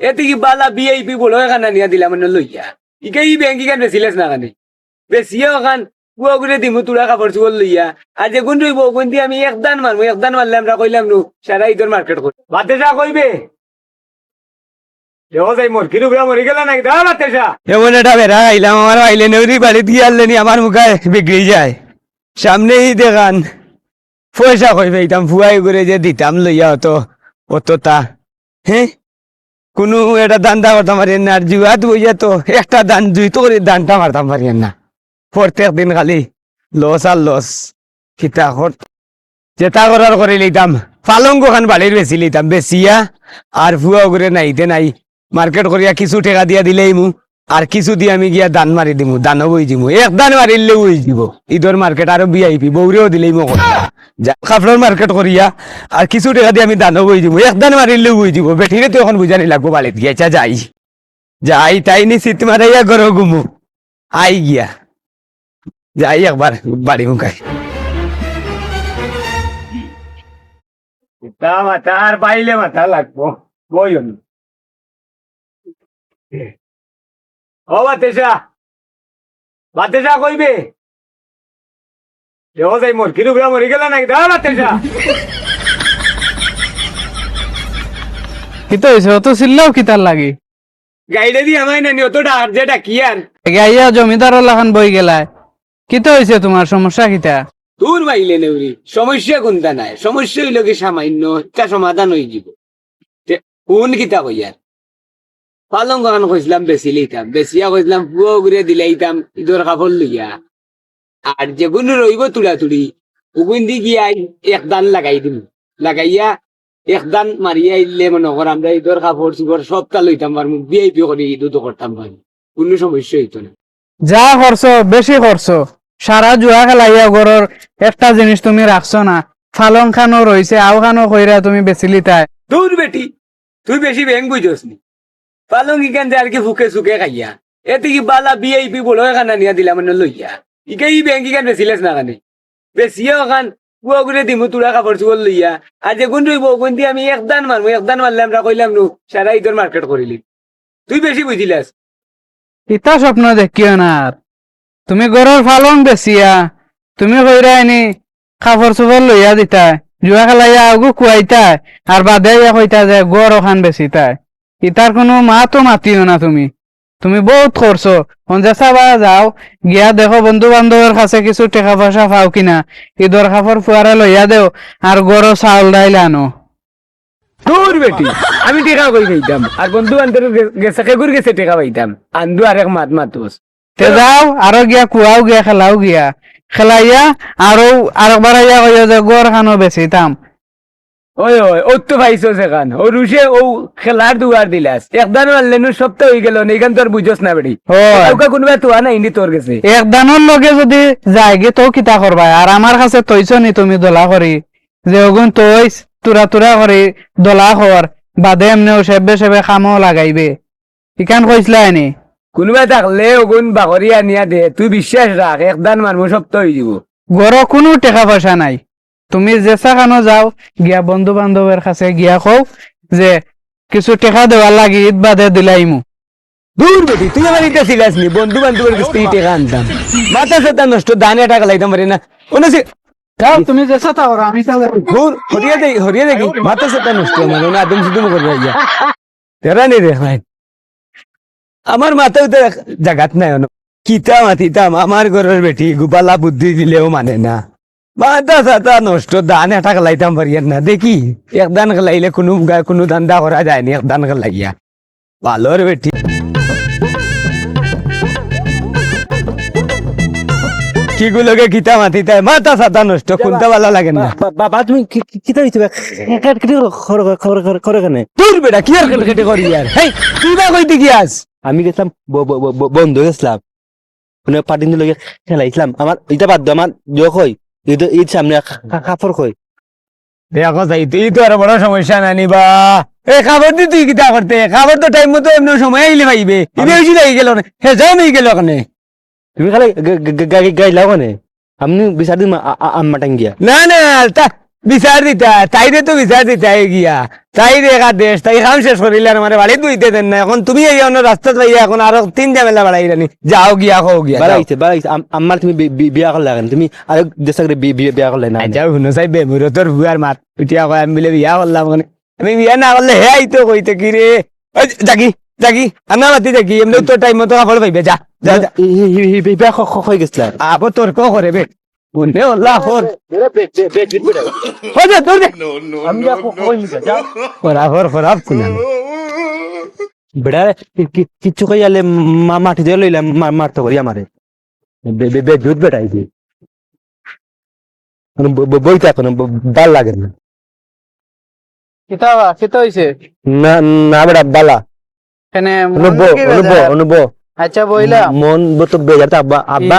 এতে কি বালা বিআইপি বলো এখানে নিয়ে দিলাম লইয়া ইকে ই ব্যাংক ইখান বেছিলেস না কানে বেশিয়ে ওখান পুয়া করে দিমু তুলা কাপড় চুপড় লইয়া আর যে গুণ রইব গুণ দিয়ে আমি একদান মারবো একদান মারলে আমরা কইলাম নু সারা ঈদের মার্কেট করি বাতে যা কইবে এমন একটা বেড়া আইলাম আমার আইলে নৌরি বাড়ি দিয়ে আনলেনি আমার মুখে বিগড়ি যায় সামনেই দেখান পয়সা কইবে এইতাম ফুয়াই করে যে দিতাম লইয়া অত তা হ্যাঁ কোনো একটা দান্দা করতাম পারেন না আর জুয়াত বইয়া তো একটা দান জুই তো করে দানটা মারতাম পারেন না প্রত্যেক দিন খালি লস আর লস খিতা যেটা করার করে লইতাম পালঙ্গ খান বাড়ির বেশি লইতাম বেশিয়া আর ফুয়া করে নাইতে নাই মার্কেট করিয়া কিছু টেকা দিয়া দিলেই মু আর কিছু দিয়ে আমি গিয়া দান মারি দিমু দানও বই দিমু এক দান মারিলে বই দিব ঈদের মার্কেট আরো বিআইপি বৌরেও দিলেই মো কাপড়ের মার্কেট করিয়া আর কিছু টেকা দিয়ে আমি দানও বই দিব এক দান মারিলেও বই দিব বেঠিরে তো এখন বুঝানি লাগবো বাড়িতে গিয়েছা যাই তাই নি শীত মারাইয়া গরো ঘুমু আই গিয়া যাই একবার বাড়ি মুখাই মাথা আর বাইলে মাথা লাগবো বই ও বাতেশা কইবে দেহ যাই মোর কিরুগরা মরি গেল নাকি দা বাতেশা কিতো হইছে অত চিল্লাও কিতার লাগি গাইডে দি আমায় নানি অতটা আর যেটা কি আর গাইয়া জমিদার লাখান বই গেলায় কিতো হইছে তোমার সমস্যা কিতা দূর বাইলে নেউরি সমস্যা কোনটা নাই সমস্যা হইল কি সামান্য একটা সমাধান হয়ে যাব কোন কিতা কইয়ার পালং গান কইছিলাম বেশি লইতাম বেশিয়া কইছিলাম পুয়ো ঘুরে দিলাইতাম ঈদের কাপড় লইয়া আর যেগুন রইব তুড়াতুড়ি ওগুন দি গিয়াই এক দান লাগাই দিম লাগাইয়া এক দান মারিয়া আইলে মনে কর আমরা ঈদের কাপড় চুপড় সবটা লইতাম পারবো বিআইপি করে ঈদও করতাম পারি কোনো সমস্যা হইতো না যা খরচ বেশি খরচ সারা জুয়া খেলাইয়া ঘরের একটা জিনিস তুমি রাখছো না ফালং খানো রয়েছে আও খানো কইরা তুমি বেশি লিতায় দূর বেটি তুই বেশি ব্যাং বুঝোস নি পালং ইখান আর কি ফুকে সুকে খাইয়া এতে কি বালা বিআইপি বলো এখানে নিয়ে দিলাম লইয়া ইকে ই ব্যাংক ইখান বেছিলেস না কানে বেশিয়ে ওখান পুয়া করে দিমু তুলা কাপড় চুপড় লইয়া আর যে গুণ রইব গুণ দিয়ে আমি একদান মারবো একদান মারলে আমরা কইলাম নু সারা ঈদের মার্কেট করিলি তুই বেশি বুঝিলাস ইতা স্বপ্ন দেখিও না আর তুমি ঘরের ফালং বেচিয়া তুমি কইরা এনি কাপড় চোপড় লইয়া দিতা জুয়া খেলাইয়া আগু কুয়াইতা আর বাদে কইতা যে গড় ওখান বেচিতাই ইতার কোনো মাতো মাতিও না তুমি তুমি বহুত করছো পঞ্চাশ বা যাও গিয়া দেখো বন্ধু বান্ধবের কাছে কিছু টাকা পয়সা পাও কিনা ঈদের কাপড় ফুয়ারা লইয়া দেও আর গড় চাউল ডাইল আনো দূর বেটি আমি টেকা কই খাইতাম আর বন্ধু বান্ধব গেছে কেগুর গেছে টেকা পাইতাম আন্দু আর এক মাতুস তে যাও আরো গিয়া কুয়াও গিয়া খেলাও গিয়া খেলাইয়া আরো আরেকবার আইয়া কইয়া যে গড় খানো বেচিতাম ওই ওই ও তো পাইছো সেখান ও রুশে ও খেলার দুয়ার দিলাস একদান মারলে সপ্তাহ হয়ে গেল এইখান তোর বুঝোস না বেটি কোনোবা তো না ইন্দি তোর গেছে এক দানোর লগে যদি যায়গে তো কিতা করবা আর আমার কাছে তৈছ নি তুমি দলা করি যে ওগুন তৈস তুরা করি দলা কর বাদে এমনি সেবে সেবে খামও লাগাইবে ইখান কইসলা এনে কোনোবা থাকলে ওগুন বাকরি আনিয়া দে তুই বিশ্বাস রাখ একদান মারমু সপ্তাহ হয়ে যাব গড় কোনো টাকা পয়সা নাই তুমি যেসা খানো যাও গিয়া বন্ধু বান্ধবের কাছে গিয়া কও যে কিছু টাকা দেওয়ার লাগে ঈদ বাদে দিলাইমু দূর বেটি তুই আমার এটা শিখাস নি বন্ধু বান্ধবের কাছ থেকে টাকা আনতাম মাথা সাথে নষ্ট দানে টাকা লাইতাম পারি না কোনো তুমি যেসা তাও আমি হরিয়া দেখি মাথা সাথে নষ্ট মানে না আদম শুধু করবে ইয়া তেরা নেই রে ভাই আমার মাথায় তো জাগাত নাই কিতা মাতিতাম আমার ঘরের বেটি গোপালা বুদ্ধি দিলেও মানে না মাথা সাথা নষ্ট দান এটা খেলাইতাম পারি না দেখি এক দান খেলাইলে কোনো ধান্দা করা যায়নি এক দান খেলাইয়া ভালোর বেটি কিগুলোকে কিতা মাতিতায় মাথা সাথা নষ্ট কোনটা ভালো লাগে না বাবা তুমি কিতা হইছে করে কেন তোর বেটা কি আর কেটে করি আর হেই তুই বা কইতে গিয়াস আমি গেছিলাম বন্ধ গেছিলাম মানে পাটিন লগে খেলাইছিলাম আমার এটা বাদ আমার জোক হই ঈদ সামনে কাপড় কই দেখো যাই তুই তো আর বড় সমস্যা নানি বা এ খাবার দি তুই কিতা করতে খাবার তো টাইম মতো এমনি সময় আইলে পাইবে ইবে হইছি লাগি গেল না হে যাও নেই গেল ওখানে তুমি খালি গাই লাও কেন আপনি বিচার দিন আম্মা টাঙ্গিয়া না না তা বিচার দিতা তাইরে তো বিচার দিতাই গিয়া তাইরে একা দেশ তাই কাম শেষ করিলে আর আমার বাড়িতে বইতে দেন না এখন তুমি এই অন্য রাস্তা পাইয়া এখন আরো 3 ঝামেলা বাড়াই রানি যাও গিয়া হো গিয়া বাড়াইছে বাড়াইছে আমার তুমি বিয়া করলে কেন তুমি আরো দেশে বিয়া করলে না যাও শুনো চাই বেমুর তোর ভুয়ার মাত উঠিয়া কয় আমি বলে বিয়া করলাম মানে আমি বিয়া না করলে হে আইতো কইতে কি রে জাগি জাগি আনা মাতি দেখি এমনি তোর টাইম মতো কাপড় পাইবে যা যা যা। বিয়া হয়ে গেছিল আবো তোর কো করে বে বনে আল্লাহ হর হজে তোর দে আমি খরাব কুনা বেড়া কিচ্ছু কই আলে মাটি দিয়ে লইলাম মারতে করি আমারে দুধ বেড়াইছি বইতে এখন ভাল লাগে না কিতাবা কিতা হইছে না না বেড়া বালা এখানে অনুব আচ্ছা বইলা মন তো বেজার তো আব্বা আব্বা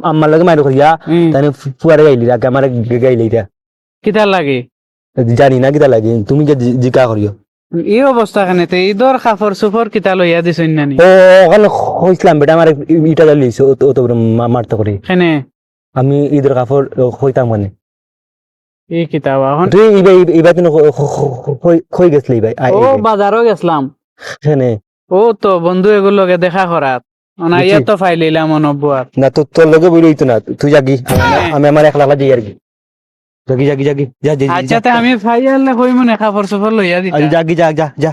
আমার লগে মাইরো করিয়া তাই ফুয়ারে গাইলি আগে আমার গাইলি এটা কিতা লাগে জানি না কিতা লাগে তুমি যে জিকা করিও এই অবস্থা খানে তে ঈদর কাপড় সুপর কিতা লইয়া দিছইন নানি ও ওখানে কইছিলাম বেটা আমার ইটা জ্বালিয়েছে ও তো মারতে করি এখানে আমি ঈদের কাপড় কইতাম মানে এই কিতাবা এখন তুই এবার তুমি কই গেছলি ভাই ও বাজারও গেছলাম এখানে ও তো বন্ধু এগুলোকে দেখা করাত অনাইয়া তো ফাইলিলাম অনব্বুয়ার না তো তোর লগে বই তো না তুই যাগি আমি আমার একলা যাই আর কি জাগি জাগি জাগি যা যা আচ্ছা তে আমি ফাইয়ালে কই মনে কাপড় সুপর লইয়া দিতা জাগি যা যা যা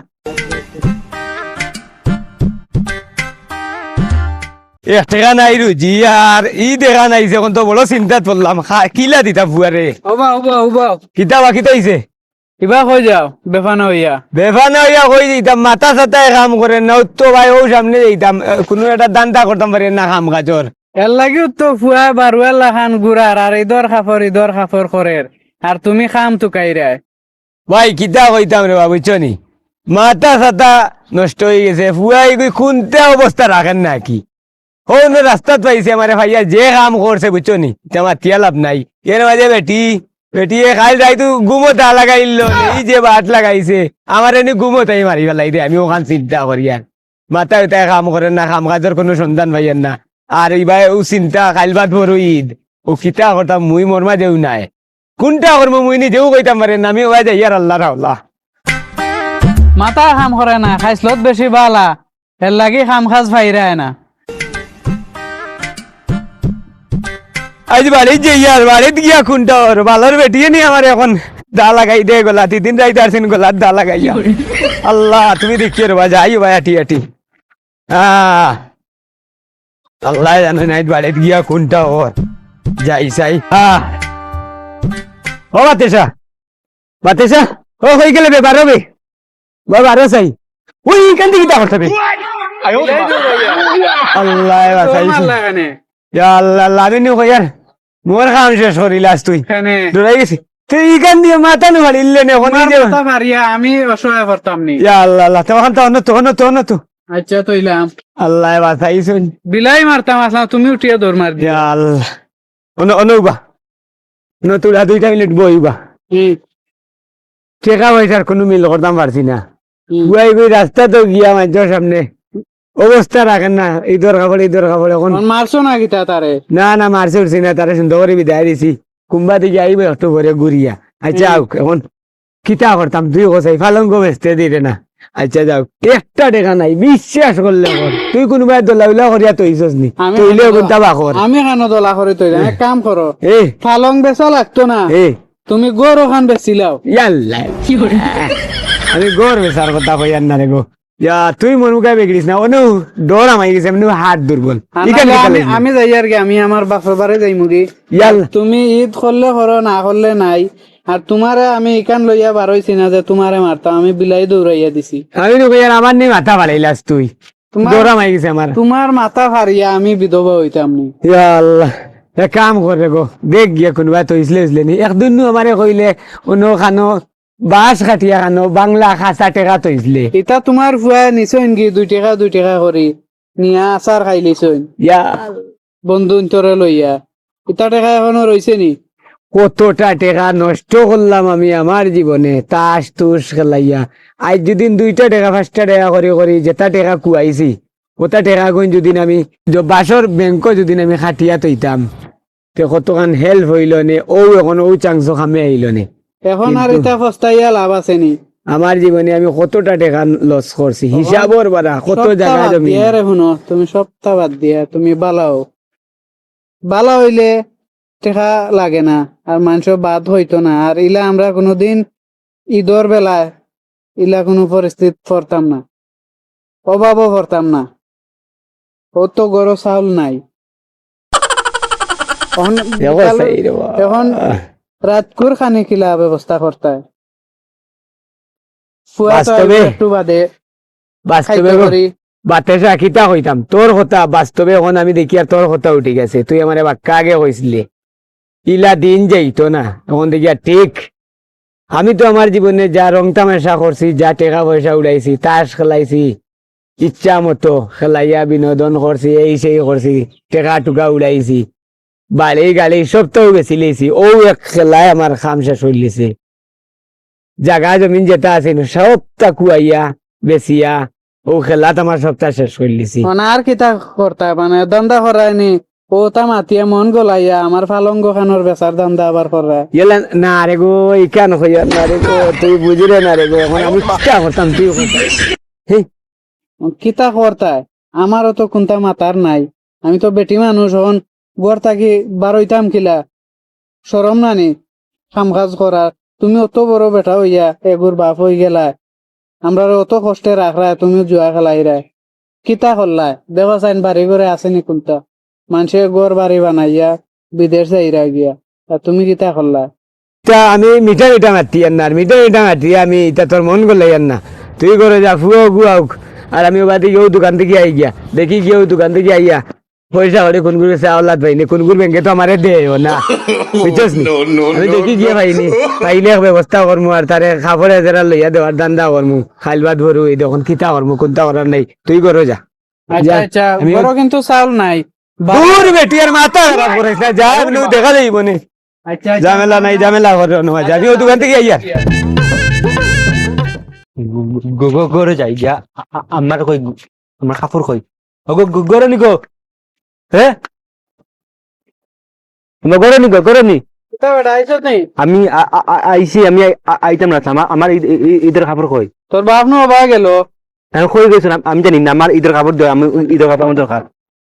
এক টাকা নাই রুজি আর ই দেখা নাই যখন তো বড় চিন্তাত পড়লাম কিলা দিতা ফুয়ারে ওবা ওবা ওবা কিতাবা কিতা হইছে ইবা কই যাও বেফানা হইয়া বেফানা হইয়া কই দিতাম মাথা সাতায় কাম করে না তো ভাই ও সামনে দিতাম কোনো একটা দান্দা করতাম পারি না কাম কাজর এর লাগিও তো ফুয়া বারুয়া লাখান গুড়ার আর ঈদর খাপর করের আর তুমি খাম তো কাইরায় ভাই কিতা কইতাম রে বাবু চনি মাথা সাতা নষ্ট হয়ে গেছে ফুয়াই কই খুনতে অবস্থা রাখেন নাকি কোন রাস্তাত পাইছে আমার ভাইয়া যে কাম করছে বুঝছো নি আমার তিয়া লাভ নাই এর মাঝে বেটি খাই যাই তো গুমতা লাগাইল এই যে বাট লাগাইছে আমার এনে গুমতাই মারি ফেলাই রে আমি ওখান চিন্তা করি আর মাথা উঠায় কাম করেন না কাম কাজের কোনো সন্ধান পাইয়েন না আর এইবার ও চিন্তা কাইল বাদ বড় ঈদ ও কিতা করতাম মুই মোর মাঝেও নাই কোনটা করবো মুই নিজেও কইতাম পারেন আমি ওয়া যাই আর আল্লাহ রাল্লাহ মাথা খাম করে না খাইসলত বেশি বালা এর লাগি খাম খাজ ফাইরায় না আজ বাড়ি যে ইয়ার বাড়িত গিয়া কোনটা ওর বালার বেটিয়ে নি আমার এখন দা লাগাই দে গোলা 3 রাইতে আসেন গোলার দা লাগাইয়া আল্লাহ তুমি দেখিয়ে রে যাই ভাই আটি আল্লাহ জানে নাই বাড়িত গিয়া কোনটা ওর যাই চাই ও বাতেসা ও হয়ে গেলে বে বারো বে বারো চাই ওই কেন দিকে তা করতে আল্লাহ বাসাইছে আল্লাহ আমি নি কই আর মোর কাম শেষ করিলাস তুই দৌড়াই গেছি তুই ইকান দিয়ে মাথা নো মারিলে নে ওখানে যে আমি অসহায় করতাম নি ইয়া আল্লাহ তখন তো আচ্ছা তইলাম আল্লাহ বাসাইছে বিলাই মারতাম আসলাম তুমি উঠিয়া দৌড় মার দিয়া ইয়া আল্লাহ অনুবা তুলা 2 মিনিট বইবা টেকা পয়সার কোনো মিল করতাম পারছি না গুয়াই গুই রাস্তা তো গিয়া মাঝের সামনে অবস্থা রাখেন না ঈদর কাপড় এখন মারছো না কিতা তারে না মারছে উঠছি না তারা সুন্দর করে বিদায় দিছি কুম্বা দিকে আইবে একটু ঘরে ঘুরিয়া আচ্ছা এখন কিতা করতাম তুই কোথায় ফালঙ্গ বেচতে দিলে না আচ্ছা যাও একটা টাকা নাই বিশ্বাস করলে তুই কোনোবাই দোলা করিয়া তৈছস নি তৈলে কোনটা বাকর আমি কেন দোলা করে তৈলাম এক কাম করো এ ফালং বেচা লাগতো না তুমি গরু খান বেচিলাও ইয়াল্লা আমি গড় বেচার কথা কইয়ার না রে গো তুই মন মুখায় বেগড়িস না অনু ডর আমাই গেছে এমনি হাত দুর্বল আমি যাই আর কি আমি আমার বাপের বাড়ি যাই মুড়ি তুমি ঈদ করলে করো না করলে নাই আর তোমারে আমি এখান লইয়া বারইছি না যে তোমারে মারতাম আমি বিলাই দৌড়াইয়া দিছি আমি কইয়ার আমার নি মাথা বাড়াইলাস তুই ডর আমাই গেছে আমার তোমার মাথা ফারিয়া আমি বিধবা হইতাম নি আল্লাহ এক কাম করে গো দেখ গিয়া কোনোবা তৈসলে নি একদিন আমারে কইলে অন্য খানো বাস কাটিয়া খানো বাংলা খাসা টেকা তৈসলে এটা তোমার ফুয়া নিছইন কি 2 টাকা করি নিয়া আচার খাইলিছইন বন্ধু তোরে লইয়া এটা টাকা এখনো রইছে নি কতটা টাকা নষ্ট করলাম আমি আমার জীবনে তাস তুস খেলাইয়া আজ যেদিন 2 টাকা 5 টাকা করি যেটা টাকা কুয়াইছি ওটা টাকা গুণ যদি আমি বাসর ব্যাংক যদি আমি খাটিয়া তৈতাম তে কতখান হেল্প হইল নে ও এখন ও চাংস খামে আইল নে এখন আর কিন্তু- এটা পস্তাইয়া লাভ আছে নি আমার জীবনে আমি কতটা টাকা লস করছি হিসাবর বাড়া কত সপ্তাহ জায়গা বাদ জমি দিয়া রে শুনো তুমি সপ্তাহ বাদ দিয়া তুমি বালাও বালা হইলে টেকা লাগে না আর মানুষ বাদ হইতো না আর ইলা আমরা কোনোদিন ঈদর বেলায় ইলা কোনো পরিস্থিতি পড়তাম না অভাবও পড়তাম না ও তো গরো চাউল নাই এখন বিকাল- এখন রাতকুর খানি কিলা ব্যবস্থা করতে হয়। ফুয়া তো বাস্তবে- একটু বাদে বাস্তবে খাইতে পারি বাতে রাখিতা হইতাম তোর কথা বাস্তবে এখন আমি দেখি আর তোর কথা উঠে গেছে তুই আমার বাক্কা আগে কইছিলি ইলা দিন যাইতো না এখন দেখি আর ঠিক আমি তো আমার জীবনে যা রং তামাশা করছি যা টাকা পয়সা উড়াইছি তাস খেলাইছি ইচ্ছা মতো খেলাইয়া বিনোদন করছি এই সেই করছি টেকা টুকা উড়াইছি বাড়ি গাড়ি সব তো বেশি লেছি ও এক খেলায় আমার খাম শেষ হইলিছে জাগা জমিন যেটা আছে সবটা কুয়াইয়া বেচিয়া ও খেলাত আমার সবটা শেষ করলিছি মানে আর কিতা করতা মানে দান্দা করায়নি ও তা মাতিয়া মন গলাইয়া আমার ফালঙ্গ খানোর বেচার দান্দা আবার করা এলা না রে গো এই কেন হইয়া না রে গো তুই বুঝিরে না রে গো এখন আমি চিন্তা করতাম তুই কিতা করতায় আমারও তো কোনটা মাতার নাই আমি তো বেটি মানুষ হন গড় থাকি বারইতাম কিলা সরম নানি কাম কাজ করার তুমি অত বড় বেটা হইয়া এগুর বাপ হই গেলা আমরা অত কষ্টে রাখরা তুমি জুয়া খেলাই রা কিতা করলাই দেবা চাইন বাড়ি করে আসেনি কোনটা মানুষে গড় বাড়ি বানাইয়া বিদেশ যাইরা গিয়া আর তুমি কিতা করলা তা আমি মিঠা মিঠা মাতি না আর মিঠা মিঠা মাতি আমি এটা তোর মন করলে না তুই করে যা ফুয়াও গুয়াউক আর আমি ওবা থেকে ও দোকান থেকে আই গিয়া দেখি গিয়ে ও দোকান থেকে আইয়া পয়সা করে কোন গুলো চাওলাত পাইনি কোন গুলো ব্যাংকে তো আমারে দেও না বুঝছস নি আমি দেখি গিয়ে পাইনি পাইলে এক ব্যবস্থা করমু আর তারে খাবরে যারা লইয়া দেওয়ার দান্দা করমু খাইল ভাত ভরু এই দেখুন কিতা করমু কোনটা করার নাই তুই করো যা আচ্ছা যা, আচ্ছা আমি- বড় কিন্তু চাউল নাই দূর বেটি আর মাথা খারাপ করিস না যা এমনি দেখা যাইব নে আচ্ছা ঝামেলা নাই ঝামেলা করে নেওয়া যাবি ও দোকান থেকে আইয়া গরে যাই গিয়া আমার কই আমার কাপড় কই ও গরে নি গো হ্যাঁ আমার গরে নি কিতা বেটা আইছো তুই আমি আইছি আমি আইতাম না আমার ঈদের কাপড় কই তোর বাপ নো বা গেল আমি কই গেছিলাম আমি জানি না আমার ঈদের কাপড় দেয় আমি ঈদের কাপড় আমার দরকার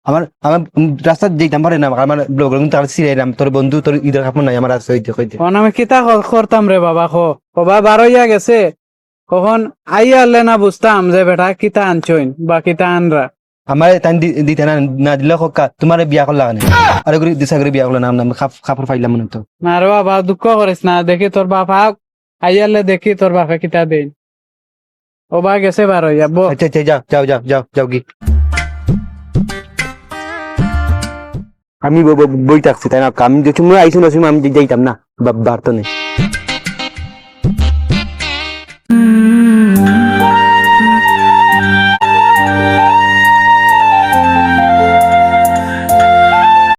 আমার আমার রাস্তা যেতাম পারে না আমার ব্লগ তার সিরাইলাম তোর বন্ধু তোর ঈদের কাপড় নাই আমার আছে হইতে হইতে তখন আমি কিতা করতাম রে বাবা খো বাবা বারইয়া গেছে কখন আইয়া আনলে না বুঝতাম যে বেটা কিতা আনছইন বা কিতা আনরা আমার তাই দিতে না না দিলে কক্কা তোমার বিয়া করলা কেন আরে করে দিশা করে বিয়া করলা না কাপড় পাইলাম মনে তো না রে বাবা দুঃখ করিস না দেখি তোর বাপ আইয়ালে দেখি তোর বাপে কিতা দেন ও বা গেছে বারইয়া বো আচ্ছা আচ্ছা যাও যাও যাও যাও যাও কি আমি বই থাকছি তাই না আমি যে তুমি আইসুন আমি যাইতাম না বার্তা নেই